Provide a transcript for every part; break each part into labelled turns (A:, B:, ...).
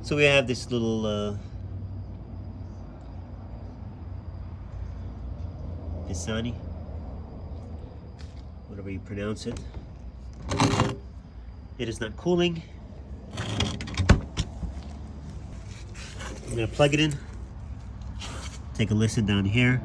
A: So we have this little Vissani, whatever you pronounce it. It is not cooling. I'm gonna plug it in. Take a listen down here.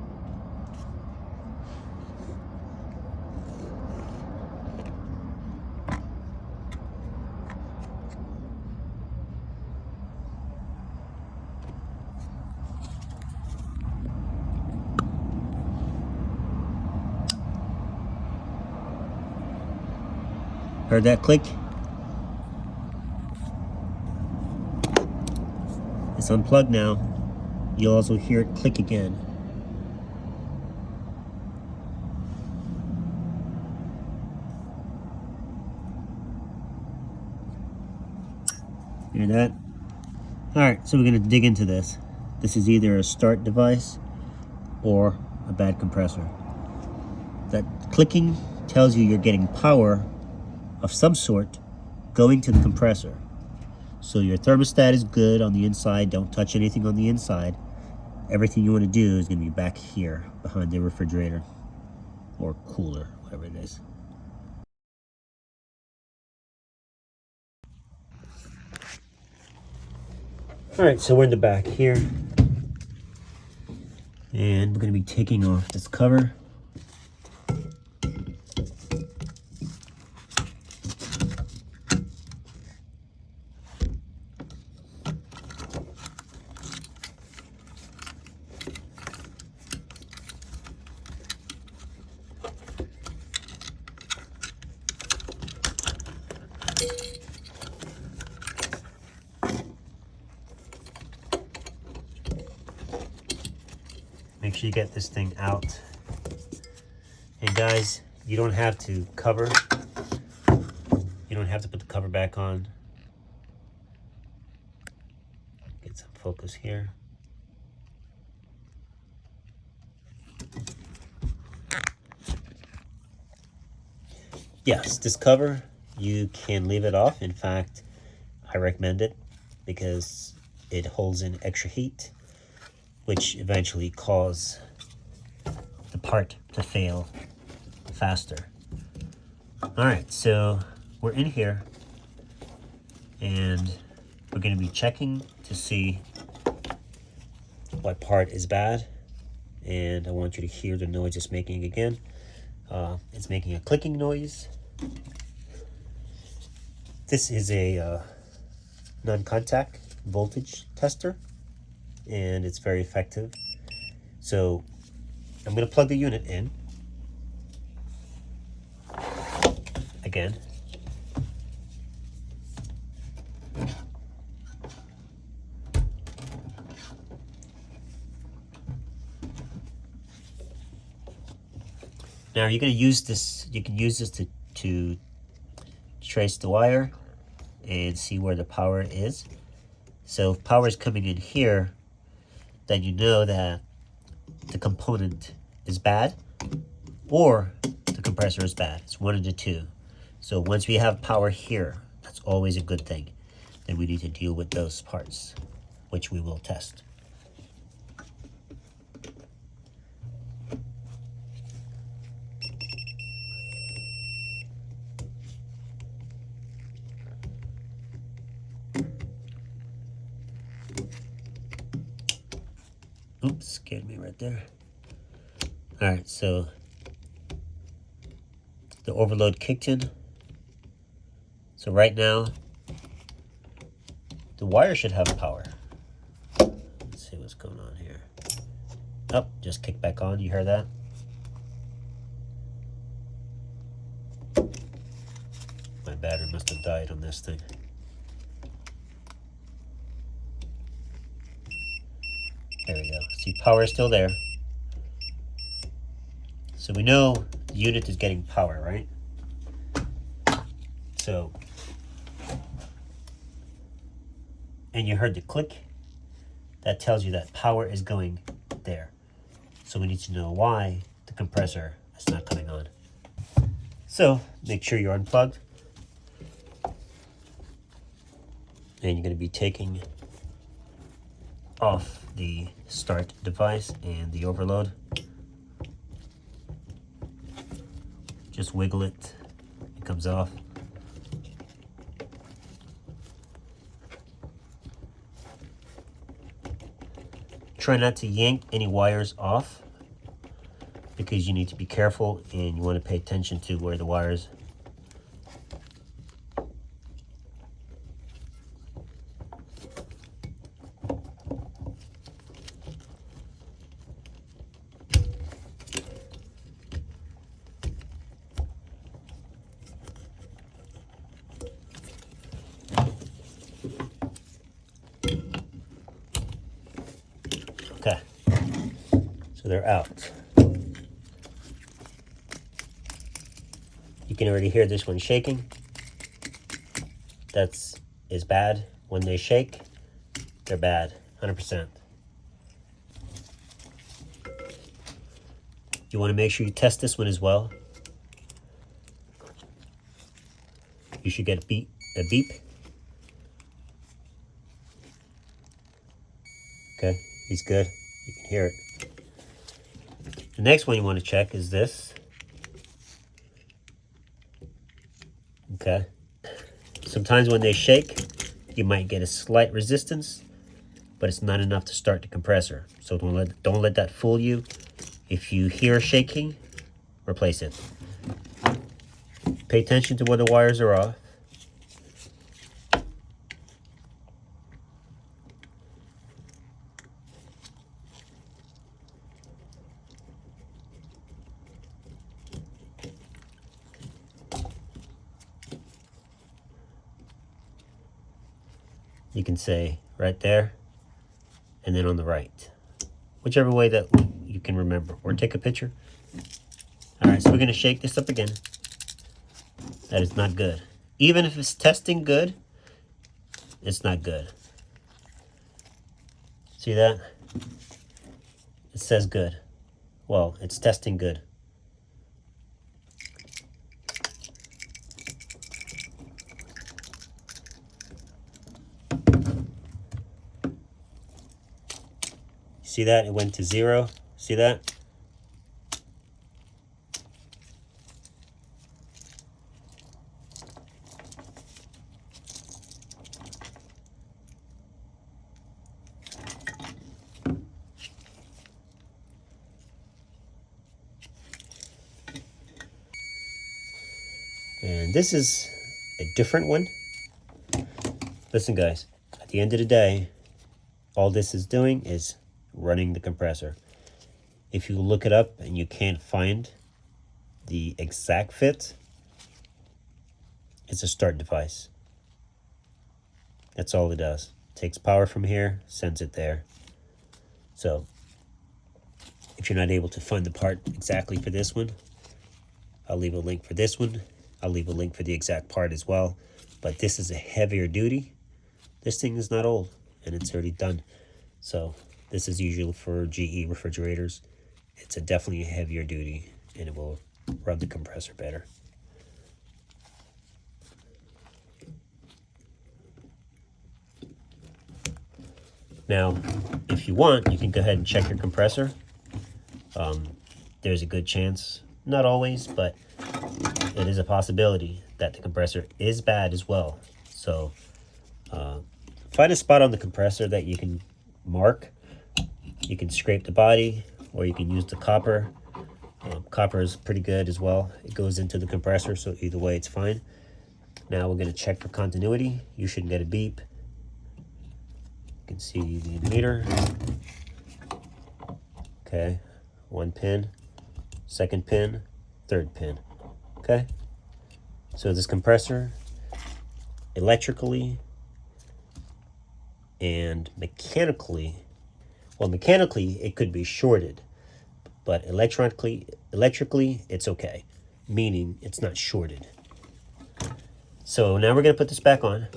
A: Heard that click? It's unplugged now. You'll also hear it click again. Hear that? Alright, so we're going to dig into this. This is either a start device or a bad compressor. That clicking tells you you're getting power of some sort going to the compressor. So your thermostat is good on the inside. Don't touch anything on the inside. Everything you want to do is going to be back here behind the refrigerator or cooler, whatever it is. Alright, so we're in the back here. And we're going to be taking off this cover. Make sure you get this thing out. And guys, you don't have to cover. You don't have to put the cover back on. Get some focus here. Yes, this cover, you can leave it off. In fact, I recommend it because it holds in extra heat, which eventually cause the part to fail faster. All right, so we're in here and we're gonna be checking to see what part is bad. And I want you to hear the noise it's making again. It's making a clicking noise. This is a non-contact voltage tester, and it's very effective. So I'm going to plug the unit in again. Now you're going to use this, you can use this to trace the wire and see where the power is. So if power is coming in here, then you know that the component is bad or the compressor is bad. It's one of the two. So once we have power here, that's always a good thing. Then we need to deal with those parts, which we will test. Oops, scared me right there. All right, so the overload kicked in. So right now, the wire should have power. Let's see what's going on here. Oh, just kicked back on. You heard that? My battery must have died on this thing. There we go. See, power is still there. So we know the unit is getting power, right? So, and you heard the click. That tells you that power is going there. So we need to know why the compressor is not coming on. So make sure you're unplugged. And you're going to be taking off the start device and the overload. Just wiggle it, it comes off. Try not to yank any wires off because you need to be careful and you want to pay attention to where the wires. Okay, so they're out. You can already hear this one shaking. That's is bad. When they shake, they're bad, 100%. You want to make sure you test this one as well. You should get a beep. Okay, he's good. You can hear it. The next one you want to check is this. Okay. Sometimes when they shake, you might get a slight resistance, but it's not enough to start the compressor. So don't let that fool you. If you hear shaking, replace it. Pay attention to where the wires are off. You can say right there and then on the right, whichever way that you can remember, or take a picture. All right, so we're going to shake this up again. That is not good. Even if it's testing good, it's not good. See that? It says good. Well, it's testing good. See that? It went to 0. See that? And this is a different one. Listen, guys, at the end of the day, all this is doing is running the compressor. If you look it up and you can't find the exact fit, it's a start device. That's all it does. Takes power from here, sends it there. So if you're not able to find the part exactly for this one, I'll leave a link for this one. I'll leave a link for the exact part as well. But this is a heavier duty. This thing is not old and it's already done. So this is usually for GE refrigerators. It's definitely a heavier duty and it will run the compressor better. Now, if you want, you can go ahead and check your compressor. There's a good chance, not always, but it is a possibility that the compressor is bad as well. So find a spot on the compressor that you can mark. You can scrape the body or you can use the copper. Copper is pretty good as well. It goes into the compressor, so either way it's fine. Now we're going to check for continuity. You should get a beep. You can see the meter. Okay, 1 pin, 2nd pin, 3rd pin. Okay, so this compressor, electrically and mechanically, well, mechanically it could be shorted, but electrically it's okay, meaning it's not shorted. So now we're going to put this back on.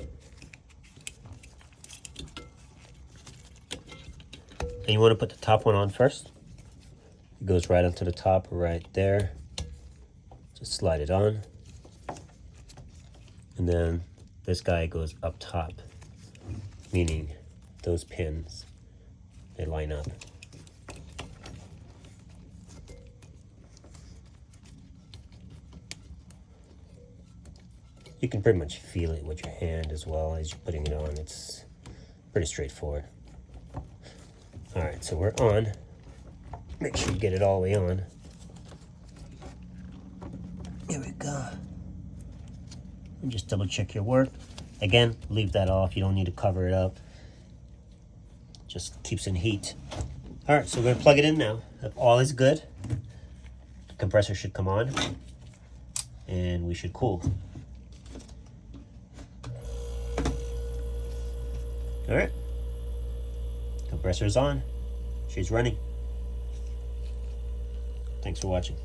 A: And you want to put the top one on first. It goes right onto the top right there. Just slide it on. And then this guy goes up top, meaning those pins they line up. You can pretty much feel it with your hand as well as you're putting it on. It's pretty straightforward. All right, so we're on. Make sure you get it all the way on. Here we go. And just double check your work. Again, leave that off. You don't need to cover it up. Just keeps in heat. All right, so we're gonna plug it in now. If all is good, the compressor should come on and we should cool. All right, compressor is on. She's running. Thanks for watching.